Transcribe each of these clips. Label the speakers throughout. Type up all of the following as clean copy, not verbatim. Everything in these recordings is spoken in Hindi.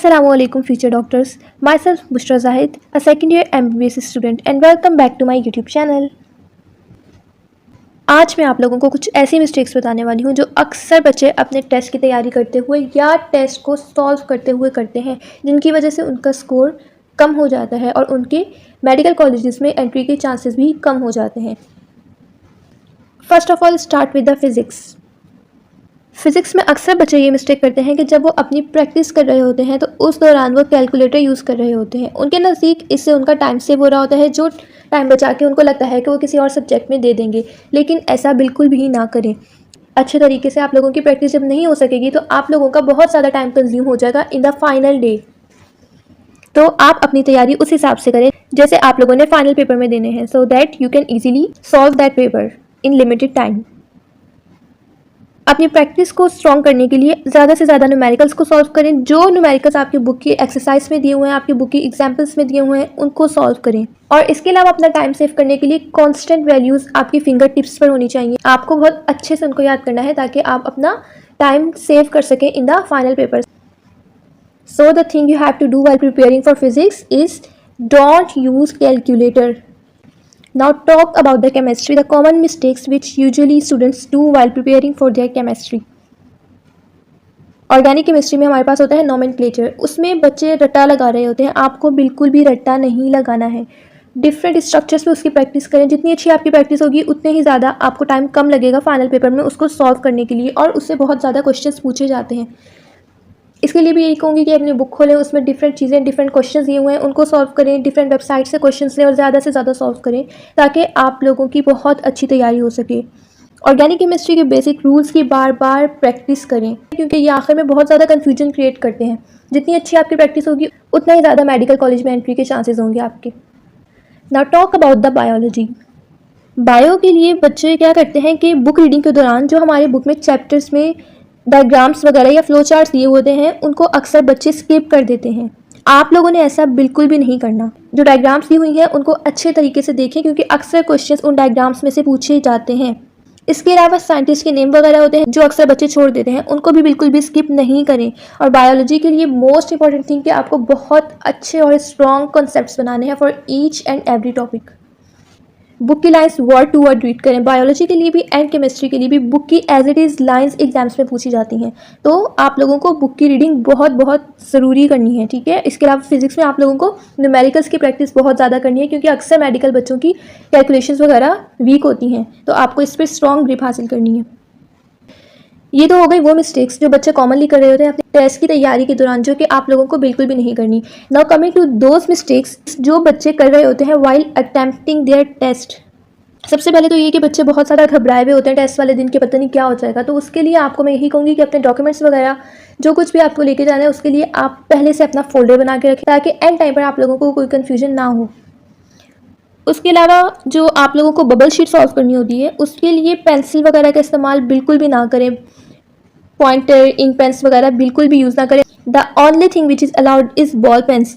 Speaker 1: Assalamualaikum future doctors. Myself Bushra Zahid, a second year MBBS student and welcome back to my YouTube channel. आज मैं आप लोगों को कुछ ऐसी मिस्टेक्स बताने वाली हूँ जो अक्सर बच्चे अपने टेस्ट की तैयारी करते हुए या टेस्ट को सॉल्व करते हुए करते हैं, जिनकी वजह से उनका स्कोर कम हो जाता है और उनके मेडिकल कॉलेजेस में एंट्री के चांसेस भी कम हो जाते हैं। First of all start with the physics में अक्सर बच्चे ये मिस्टेक करते हैं कि जब वो अपनी प्रैक्टिस कर रहे होते हैं तो उस दौरान वो कैलकुलेटर यूज़ कर रहे होते हैं। उनके नज़दीक इससे उनका टाइम सेव हो रहा होता है, जो टाइम बचा के उनको लगता है कि वो किसी और सब्जेक्ट में दे देंगे, लेकिन ऐसा बिल्कुल भी ना करें। अच्छे तरीके से आप लोगों की प्रैक्टिस जब नहीं हो सकेगी तो आप लोगों का बहुत ज़्यादा टाइम कंज्यूम हो जाएगा इन द फाइनल डे। तो आप अपनी तैयारी उस हिसाब से करें जैसे आप लोगों ने फाइनल पेपर में देने हैं, so that you can easily solve that paper in limited time. अपनी प्रैक्टिस को स्ट्रॉन्ग करने के लिए ज़्यादा से ज़्यादा न्यूमेरिकल्स को सॉल्व करें। जो न्यूमेरिकल्स आपकी बुक की एक्सरसाइज में दिए हुए हैं, आपकी बुक की एग्जाम्पल्स में दिए हुए हैं, उनको सॉल्व करें। और इसके अलावा अपना टाइम सेव करने के लिए कांस्टेंट वैल्यूज़ आपकी फिंगर टिप्स पर होनी चाहिए। आपको बहुत अच्छे से उनको याद करना है ताकि आप अपना टाइम सेव कर सकें in the final paper. So the thing you have to do while preparing for physics is don't use calculator. Now talk about the chemistry, the common mistakes which usually students do while preparing for their chemistry. Organic chemistry में हमारे पास होता है नोमेनक्लेचर, उसमें बच्चे रट्टा लगा रहे होते हैं। आपको बिल्कुल भी रट्टा नहीं लगाना है। डिफरेंट स्ट्रक्चर्स पे उसकी प्रैक्टिस करें। जितनी अच्छी आपकी प्रैक्टिस होगी उतने ही ज़्यादा आपको टाइम कम लगेगा फाइनल पेपर में उसको सॉल्व करने के लिए, और उससे बहुत ज़्यादा क्वेश्चंस पूछे जाते हैं। इसके लिए भी यही कहूँगी कि अपनी बुक खोलें, उसमें डिफरेंट चीज़ें, डिफरेंट क्वेश्चंस दिए हुए हैं, उनको सॉल्व करें। डिफरेंट वेबसाइट से क्वेश्चंस लें और ज़्यादा से ज़्यादा सॉल्व करें ताकि आप लोगों की बहुत अच्छी तैयारी हो सके। ऑर्गेनिक केमिस्ट्री के बेसिक रूल्स की बार बार प्रैक्टिस करें, क्योंकि ये आखिर में बहुत ज़्यादा कन्फ्यूजन क्रिएट करते हैं। जितनी अच्छी आपकी प्रैक्टिस होगी उतना ही ज़्यादा मेडिकल कॉलेज में एंट्री के चांसेस होंगे आपके। Now talk about the biology. Bio के लिए बच्चे क्या करते हैं कि बुक रीडिंग के दौरान जो हमारे बुक में चैप्टर्स में डायग्राम्स वगैरह या फ्लो चार्ट्स दिए होते हैं उनको अक्सर बच्चे स्किप कर देते हैं। आप लोगों ने ऐसा बिल्कुल भी नहीं करना। जो डायग्राम्स दी हुई हैं उनको अच्छे तरीके से देखें, क्योंकि अक्सर क्वेश्चंस उन डायग्राम्स में से पूछे जाते हैं। इसके अलावा साइंटिस्ट के नेम वगैरह होते हैं जो अक्सर बच्चे छोड़ देते हैं, उनको भी बिल्कुल भी स्किप नहीं करें। और बायोलॉजी के लिए मोस्ट इंपॉर्टेंट थिंग कि आपको बहुत अच्छे और स्ट्रॉन्ग कॉन्सेप्ट्स बनाने हैं for each and every topic. Book की lines word to word read करें। बायोलॉजी के लिए भी एंड केमिस्ट्री के लिए भी बुक की as it is lines exams में पूछी जाती हैं, तो आप लोगों को बुक की रीडिंग बहुत बहुत ज़रूरी करनी है, ठीक है। इसके अलावा फिजिक्स में आप लोगों को न्यूमेरिकल्स की प्रैक्टिस बहुत ज़्यादा करनी है, क्योंकि अक्सर मेडिकल बच्चों की कैलकुलेशंस वगैरह वीक होती हैं, तो आपको इस पर स्ट्रॉन्ग ग्रिप हासिल करनी है। ये तो हो गई वो मिस्टेक्स जो बच्चे कॉमनली कर रहे होते हैं अपने टेस्ट की तैयारी के दौरान, जो कि आप लोगों को बिल्कुल भी नहीं करनी। Now coming to those mistakes जो बच्चे कर रहे होते हैं व्हाइल अटेम्प्टिंग देयर टेस्ट। सबसे पहले तो ये कि बच्चे बहुत ज़्यादा घबराए हुए होते हैं टेस्ट वाले दिन के, पता नहीं क्या हो जाएगा। तो उसके लिए आपको मैं यही कहूँगी कि अपने डॉक्यूमेंट्स वगैरह जो कुछ भी आपको लेके जाना है उसके लिए आप पहले से अपना फोल्डर बना के रखें ताकि एंड टाइम पर आप लोगों को कोई कन्फ्यूजन ना हो। उसके अलावा जो आप लोगों को बबल शीट सॉल्व करनी होती है उसके लिए पेंसिल वगैरह का इस्तेमाल बिल्कुल भी ना करें। पॉइंटर, इंक पेन्स वगैरह बिल्कुल भी यूज़ ना करें। The only thing which is allowed is ball pens.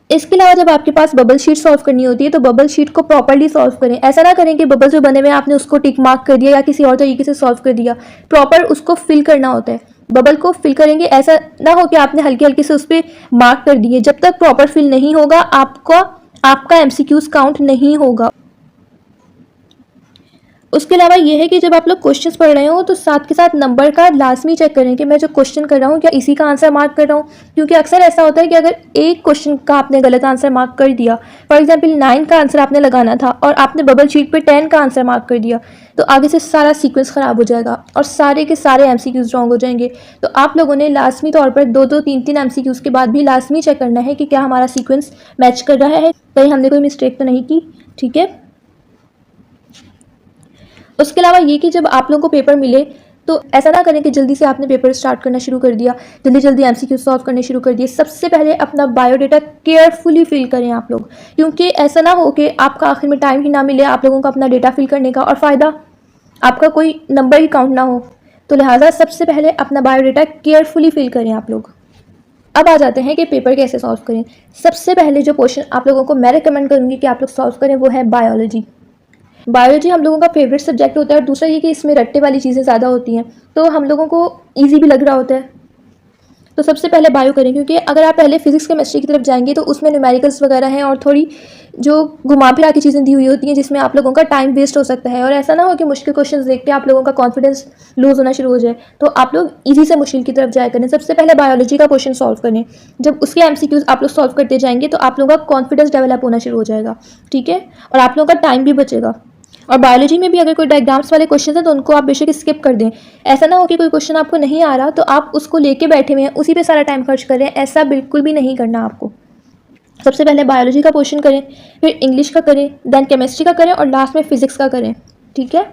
Speaker 1: इसके अलावा जब आपके पास बबल शीट सॉल्व करनी होती है तो बबल शीट को प्रॉपर्ली सॉल्व करें। ऐसा ना करें कि बबल जो बने हुए आपने उसको टिक मार्क कर दिया या किसी और तरीके से सॉल्व कर दिया। प्रॉपर उसको फिल करना होता है। बबल को फिल करेंगे, ऐसा ना हो कि आपने हल्के हल्के से उस पर मार्क कर दिए। जब तक प्रॉपर फिल नहीं होगा आपका एमसीक्यूज काउंट नहीं होगा। उसके अलावा ये है कि जब आप लोग क्वेश्चंस पढ़ रहे हो तो साथ के साथ नंबर का लाजमी चेक करें कि मैं जो क्वेश्चन कर रहा हूँ क्या इसी का आंसर मार्क कर रहा हूँ, क्योंकि अक्सर ऐसा होता है कि अगर एक क्वेश्चन का आपने गलत आंसर मार्क कर दिया, फॉर एग्जांपल 9 का आंसर आपने लगाना था और आपने बबल शीट पे 10 का आंसर मार्क कर दिया, तो आगे से सारा सीक्वेंस ख़राब हो जाएगा और सारे के सारे एमसीक्यूज रॉन्ग हो जाएंगे। तो आप लोगों ने लाजमी तौर पर 2-2, 3-3 एमसीक्यूज के बाद भी लाजमी चेक करना है कि क्या हमारा सीक्वेंस मैच कर रहा है, कहीं हमने कोई मिस्टेक तो नहीं की, ठीक है। उसके अलावा ये कि जब आप लोगों को पेपर मिले तो ऐसा ना करें कि जल्दी से आपने पेपर स्टार्ट करना शुरू कर दिया, जल्दी जल्दी एमसीक्यू सॉल्व करने शुरू कर दिए। सबसे पहले अपना बायोडाटा केयरफुली फिल करें आप लोग, क्योंकि ऐसा ना हो कि आपका आखिर में टाइम ही ना मिले आप लोगों को अपना डेटा फिल करने का और फ़ायदा आपका कोई नंबर ही काउंट ना हो। तो लिहाजा सबसे पहले अपना बायोडाटा केयरफुली फिल करें आप लोग। अब आ जाते हैं कि पेपर कैसे सॉल्व करें। सबसे पहले जो क्वेश्चन आप लोगों को मैं रिकमेंड करूँगी कि आप लोग सॉल्व करें वो है बायोलॉजी। बायोलॉजी हम लोगों का फेवरेट सब्जेक्ट होता है और दूसरा ये कि इसमें रट्टे वाली चीज़ें ज़्यादा होती हैं, तो हम लोगों को ईजी भी लग रहा होता है। तो सबसे पहले बायो करें, क्योंकि अगर आप पहले फिजिक्स केमिस्ट्री की तरफ जाएंगे तो उसमें न्यूमेरिकल्स वगैरह हैं और थोड़ी जो घुमा फिरा की चीज़ें दी हुई होती हैं जिसमें आप लोगों का टाइम वेस्ट हो सकता है। और ऐसा ना हो कि मुश्किल क्वेश्चंस देख के आप लोगों का कॉन्फिडेंस लूज होना शुरू हो जाए, तो आप लोग इजी से मुश्किल की तरफ जाया करें। सबसे पहले बायोलॉजी का क्वेश्चन सॉल्व करें, जब उसके एमसीक्यूज आप लोग सॉल्व करते जाएंगे तो आप लोगों का कॉन्फिडेंस डेवलप होना शुरू हो जाएगा, ठीक है, और आप लोगों का टाइम भी बचेगा। और बायोलॉजी में भी अगर कोई डायग्राम्स वाले क्वेश्चन हैं तो उनको आप बेशक स्किप कर दें। ऐसा ना हो कि कोई क्वेश्चन आपको नहीं आ रहा तो आप उसको लेके बैठे हुए हैं, उसी पे सारा टाइम खर्च करें, ऐसा बिल्कुल भी नहीं करना आपको। सबसे पहले बायोलॉजी का क्वेश्चन करें, फिर इंग्लिश का करें, देन केमिस्ट्री का करें और लास्ट में फिजिक्स का करें, ठीक है।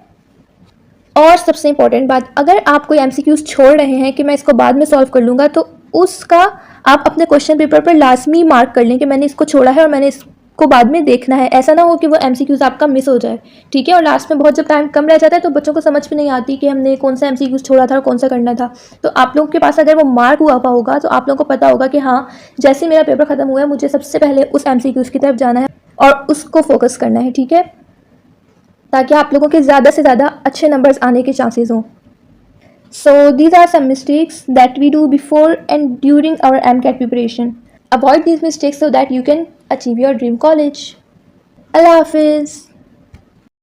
Speaker 1: और सबसे इंपॉर्टेंट बात, अगर आप कोई एमसीक्यूज छोड़ रहे हैं कि मैं इसको बाद में सॉल्व कर लूँगा, तो उसका आप अपने क्वेश्चन पेपर पर लाजमी मार्क कर लें कि मैंने इसको छोड़ा है और मैंने इसको बाद में देखना है। ऐसा ना हो कि वो एमसीक्यूज आपका मिस हो जाए, ठीक है। और लास्ट में बहुत जब टाइम कम रह जाता है तो बच्चों को समझ भी नहीं आती कि हमने कौन सा एमसीक्यूज छोड़ा था और कौन सा करना था। तो आप लोगों के पास अगर वो मार्क हुआ होगा तो आप लोगों को पता होगा कि हाँ, जैसे मेरा पेपर ख़त्म हुआ है मुझे सबसे पहले उस एमसीक्यूज की तरफ जाना है और उसको फोकस करना है, ठीक है, ताकि आप लोगों के ज़्यादा से ज़्यादा अच्छे नंबर्स आने के चांसेस हों। So these are some mistakes that we do before and during our MCAT preparation. Avoid these mistakes so that you can achieve your dream college. Allah Hafiz.